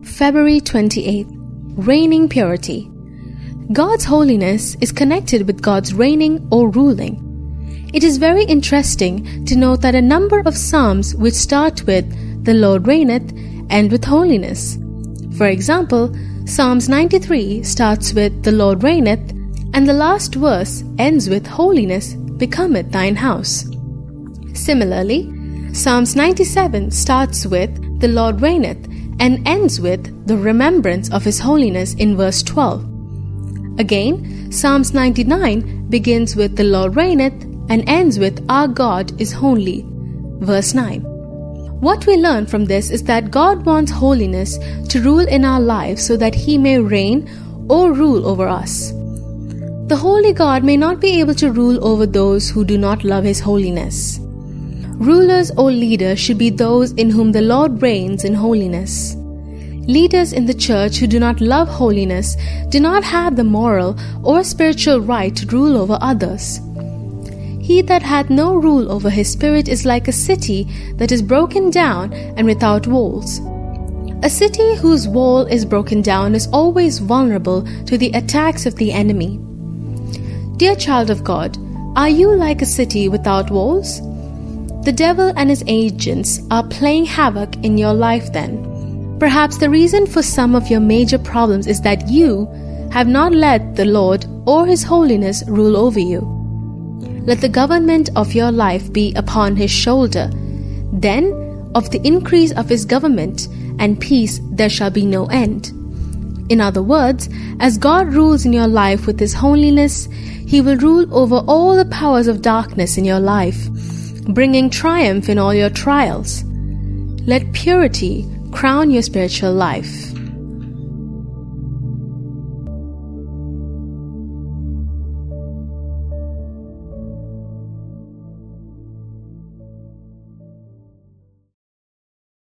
February 28th. Reigning purity. God's holiness is connected with God's reigning or ruling. It is very interesting to note that a number of psalms which start with "The Lord reigneth" end with holiness. For example, Psalms 93 starts with "The Lord reigneth" and the last verse ends with "Holiness becometh thine house." Similarly, Psalms 97 starts with "The Lord reigneth" and ends with "the remembrance of his holiness" in verse 12. Again, Psalms 99 begins with "The Lord reigneth" and ends with "Our God is holy," verse 9. What we learn from this is that God wants holiness to rule in our lives so that He may reign or rule over us. The holy God may not be able to rule over those who do not love His holiness. Rulers or leaders should be those in whom the Lord reigns in holiness. Leaders in the church who do not love holiness do not have the moral or spiritual right to rule over others. He that hath no rule over his spirit is like a city that is broken down and without walls. A city whose wall is broken down is always vulnerable to the attacks of the enemy. Dear child of God, are you like a city without walls? The devil and his agents are playing havoc in your life then. Perhaps the reason for some of your major problems is that you have not let the Lord or His holiness rule over you. Let the government of your life be upon His shoulder. Then of the increase of His government and peace there shall be no end. In other words, as God rules in your life with His holiness, He will rule over all the powers of darkness in your life, bringing triumph in all your trials. Let purity crown your spiritual life.